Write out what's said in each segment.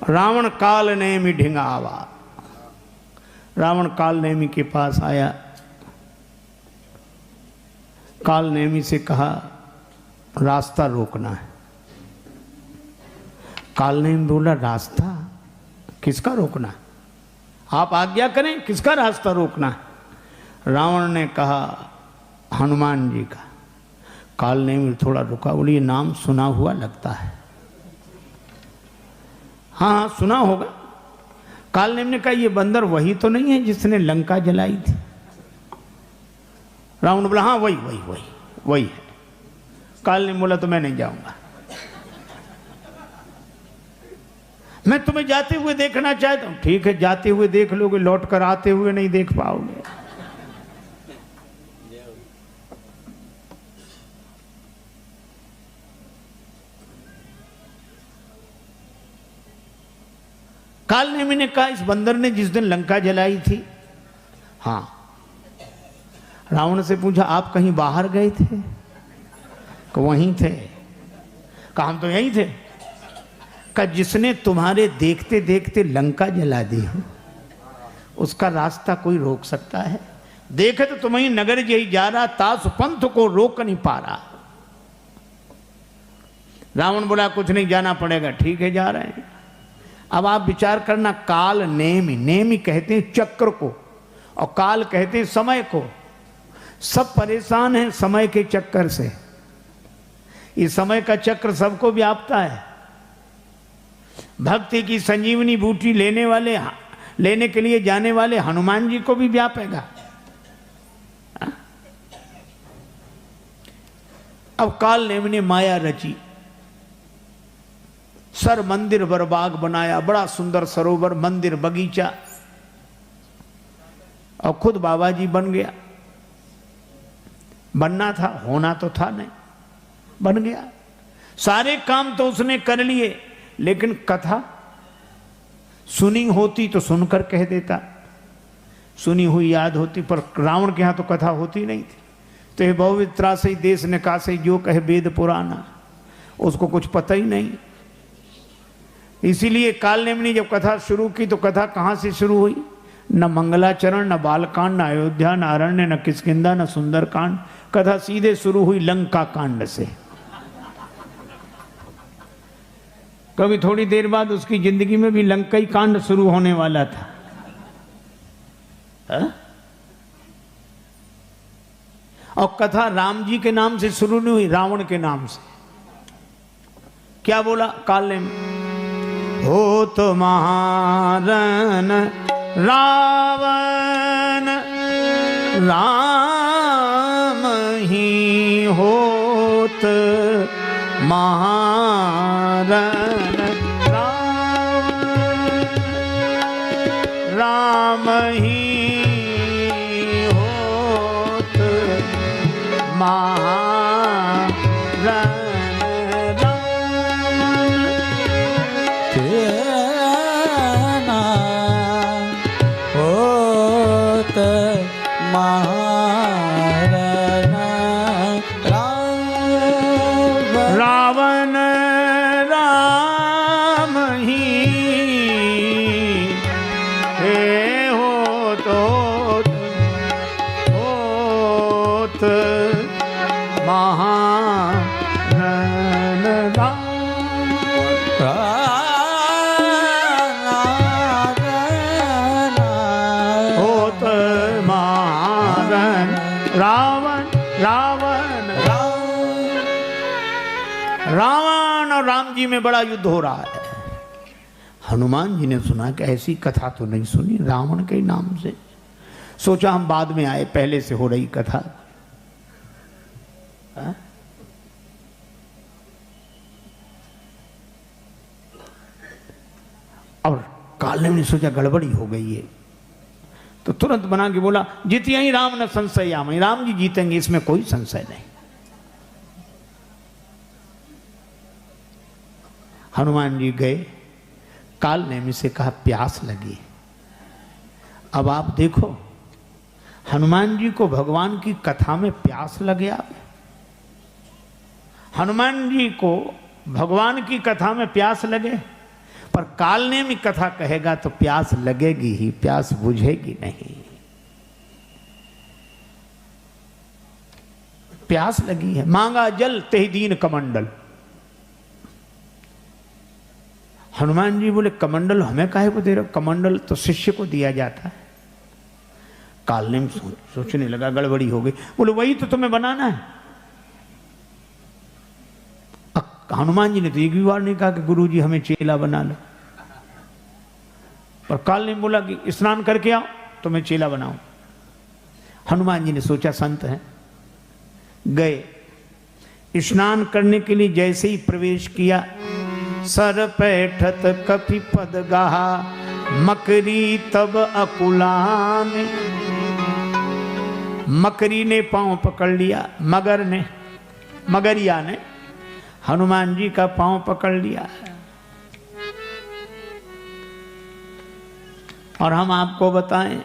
रावण काल नेमि ढिंगावा। रावण काल नेमि के पास आया, काल नेमि से कहा रास्ता रोकना है। काल नेमि बोला रास्ता किसका रोकना है, आप आज्ञा करें, किसका रास्ता रोकना है। रावण ने कहा हनुमान जी का। काल नेमि थोड़ा रुका, बोली ये नाम सुना हुआ लगता है। हाँ सुना होगा। काल नेमि ने कहा ये बंदर वही तो नहीं है जिसने लंका जलाई थी। रावण बोला हाँ वही वही वही वही है। काल नेमि बोला तो मैं नहीं जाऊंगा, मैं तुम्हें जाते हुए देखना चाहता हूं। ठीक है जाते हुए देख लोगे, लौट कर आते हुए नहीं देख पाओगे। काल नेमि ने कहा इस बंदर ने जिस दिन लंका जलाई थी। हाँ। रावण से पूछा आप कहीं बाहर गए थे? कि वहीं थे। कहा हम तो यहीं थे। कहा जिसने तुम्हारे देखते देखते लंका जला दी हो उसका रास्ता कोई रोक सकता है? देखे तो तुम्हें नगर यही जा रहा, तास पंथ को रोक नहीं पा रहा। रावण बोला कुछ नहीं जाना पड़ेगा। ठीक है जा रहे हैं। अब आप विचार करना, काल नेमि, नेमि कहते हैं चक्र को और काल कहते हैं समय को। सब परेशान हैं समय के चक्कर से। इस समय का चक्र सबको व्यापता है। भक्ति की संजीवनी बूटी लेने के लिए जाने वाले हनुमान जी को भी व्यापेगा। अब काल नेमि ने माया रची, सर मंदिर बर बाग बनाया, बड़ा सुंदर सरोवर, मंदिर, बगीचा, और खुद बाबा जी बन गया। बनना था, होना तो था नहीं, बन गया। सारे काम तो उसने कर लिए, लेकिन कथा सुनी होती तो सुनकर कह देता, सुनी हुई याद होती। पर रावण के यहां तो कथा होती नहीं थी। तो ये बहुवित्रा से देश निकासे जो कहे वेद पुराना, उसको कुछ पता ही नहीं। इसीलिए काल नेमि ने जब कथा शुरू की तो कथा कहाँ से शुरू हुई? न मंगलाचरण, न बालकांड, न अयोध्या, न अरण्य, न किष्किंधा, न सुंदरकांड। कथा सीधे शुरू हुई लंका कांड से। कभी थोड़ी देर बाद उसकी जिंदगी में भी लंकाई कांड शुरू होने वाला था। और कथा राम जी के नाम से शुरू नहीं हुई, रावण के नाम से। क्या बोला काल नेमि? हो तो महारन रावण राम ही होत, महारन राम ही होत, महारन रावण राम ही होत महारन होत महारन रावण रावण रावण और राम जी में बड़ा युद्ध हो रहा है। हनुमान जी ने सुना कि ऐसी कथा तो नहीं सुनी रावण के नाम से। सोचा हम बाद में आए, पहले से हो रही कथा। और काल नेमि ने सोचा गड़बड़ी हो गई है, तो तुरंत बना के बोला जीतिया ही राम न संशय आम, राम जी जीतेंगे, इसमें कोई संशय नहीं। हनुमान जी गए, काल नेमि से कहा प्यास लगी। अब आप देखो हनुमान जी को भगवान की कथा में प्यास लग गया। हनुमान जी को भगवान की कथा में प्यास लगे, पर कालनेमी कथा कहेगा तो प्यास लगेगी ही, प्यास बुझेगी नहीं। प्यास लगी है, मांगा जल तेहि दीन कमंडल। हनुमान जी बोले कमंडल हमें काहे को दे रहे हो? कमंडल तो शिष्य को दिया जाता है। कालनेमी सोचने लगा गड़बड़ी हो गई। बोले वही तो तुम्हें बनाना है। हनुमान जी ने तो एक भी बार नहीं कहा कि गुरुजी हमें चेला बना लो, पर कालनेमी बोला कि स्नान करके आओ तो मैं चेला बनाऊं। हनुमान जी ने सोचा संत हैं, गए। स्नान करने के लिए जैसे ही प्रवेश किया, सर पैठत कपि पद गाहा, मकरी तब अकुलान। मकरी ने पांव पकड़ लिया, मगर ने, मगरिया ने हनुमान जी का पांव पकड़ लिया। और हम आपको बताएं,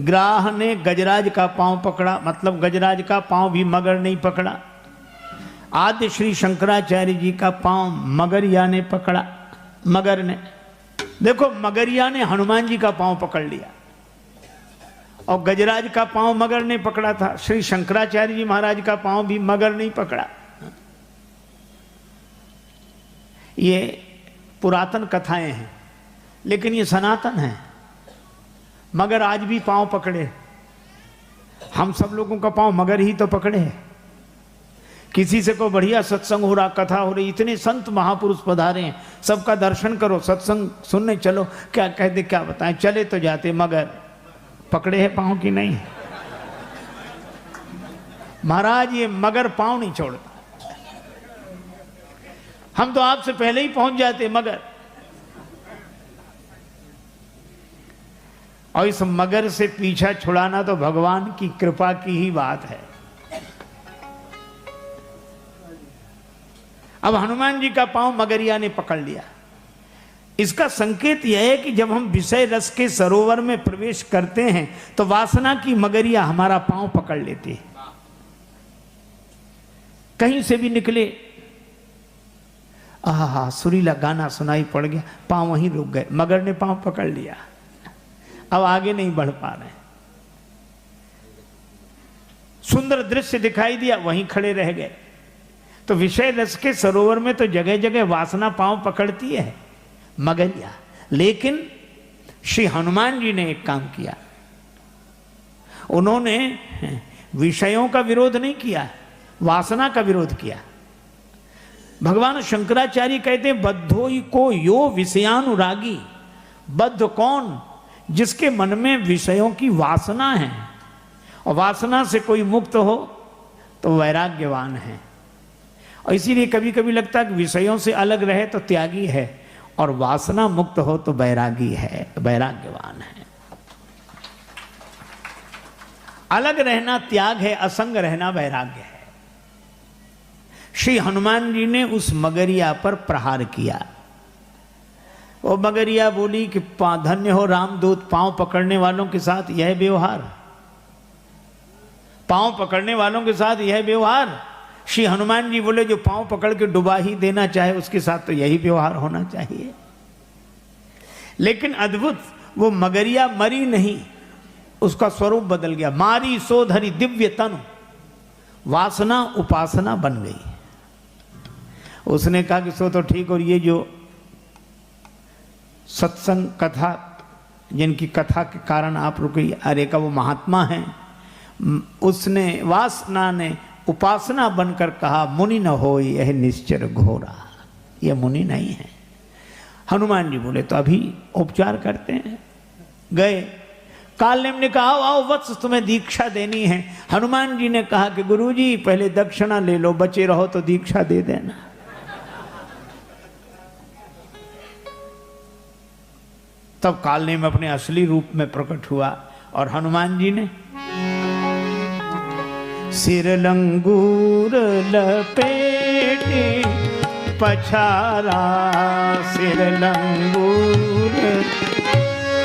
ग्राह ने गजराज का पांव पकड़ा, मतलब गजराज का पांव भी मगर नहीं पकड़ा। आद्य श्री शंकराचार्य जी का पांव मगरिया ने पकड़ा, मगर ने। देखो मगरिया ने हनुमान जी का पांव पकड़ लिया और गजराज का पांव मगर ने पकड़ा था। श्री शंकराचार्य जी महाराज का पांव भी मगर नहीं पकड़ा। ये पुरातन कथाएं हैं, लेकिन ये सनातन है। मगर आज भी पांव पकड़े, हम सब लोगों का पांव मगर ही तो पकड़े है। किसी से को बढ़िया सत्संग हो रहा, कथा हो रही, इतने संत महापुरुष पधारे हैं, सबका दर्शन करो, सत्संग सुनने चलो, क्या कहते क्या बताएं, चले तो जाते, मगर पकड़े हैं पांव की नहीं। महाराज ये मगर पांव नहीं छोड़ता। हम तो आपसे पहले ही पहुंच जाते मगर। और इस मगर से पीछा छुड़ाना तो भगवान की कृपा की ही बात है। अब हनुमान जी का पांव मगरिया ने पकड़ लिया। इसका संकेत यह है कि जब हम विषय रस के सरोवर में प्रवेश करते हैं तो वासना की मगरिया हमारा पांव पकड़ लेती है। कहीं से भी निकले, आहा सुरीला गाना सुनाई पड़ गया, पांव वहीं रुक गए, मगर ने पांव पकड़ लिया, अब आगे नहीं बढ़ पा रहे। सुंदर दृश्य दिखाई दिया, वहीं खड़े रह गए। तो विषय रस के सरोवर में तो जगह जगह वासना पांव पकड़ती है, मगरिया। लेकिन श्री हनुमान जी ने एक काम किया, उन्होंने विषयों का विरोध नहीं किया, वासना का विरोध किया। भगवान शंकराचार्य कहते हैं बद्धोई को यो विषयानुरागी। बद्ध कौन? जिसके मन में विषयों की वासना है, और वासना से कोई मुक्त हो तो वैराग्यवान है। और इसीलिए कभी कभी लगता है कि विषयों से अलग रहे तो त्यागी है, और वासना मुक्त हो तो बैरागी है, वैराग्यवान है। अलग रहना त्याग है, असंग रहना वैराग्य है। श्री हनुमान जी ने उस मगरिया पर प्रहार किया। वो मगरिया बोली कि धन्य हो रामदूत, पांव पकड़ने वालों के साथ यह व्यवहार, पांव पकड़ने वालों के साथ यह व्यवहार। श्री हनुमान जी बोले जो पांव पकड़ के डुबा ही देना चाहे उसके साथ तो यही व्यवहार होना चाहिए। लेकिन अद्भुत, वो मगरिया मरी नहीं, उसका स्वरूप बदल गया। मारी सो धरी दिव्य तनु, वासना उपासना बन गई। उसने कहा कि सो तो ठीक, और ये जो सत्संग कथा, जिनकी कथा के कारण आप रुकी, अरे का वो महात्मा है, उसने वासना ने उपासना बनकर कहा मुनि न हो यह निश्चर घोरा, यह मुनि नहीं है। हनुमान जी बोले तो अभी उपचार करते हैं। गए, कालनेमी ने कहा आओ आओ वत्स तुम्हें दीक्षा देनी है। हनुमान जी ने कहा कि गुरुजी पहले दक्षिणा ले लो, बचे रहो तो दीक्षा दे देना। तब कालनेमी अपने असली रूप में प्रकट हुआ और हनुमान जी ने सिर लंगूर लपेटे पछारा, सिर लंगूर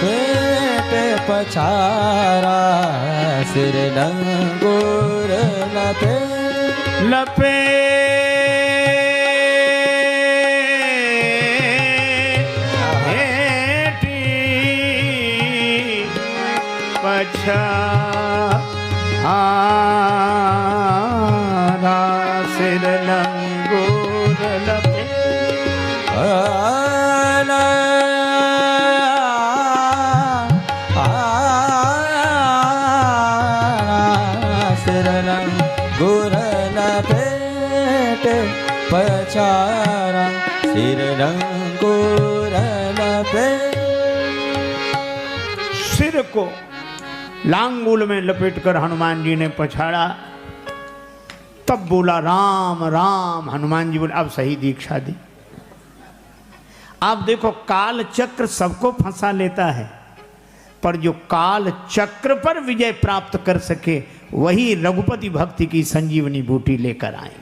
पेटे पछारा, सिर लंगूर लपेटे पछारा सिर लंगोर पछारा सिर लंगोर सिर को लांगूल में लपेटकर हनुमान जी ने पछाड़ा। तब बोला राम राम। हनुमान जी बोले अब सही दीक्षा दी। आप देखो काल चक्र सबको फंसा लेता है, पर जो काल चक्र पर विजय प्राप्त कर सके वही रघुपति भक्ति की संजीवनी बूटी लेकर आए।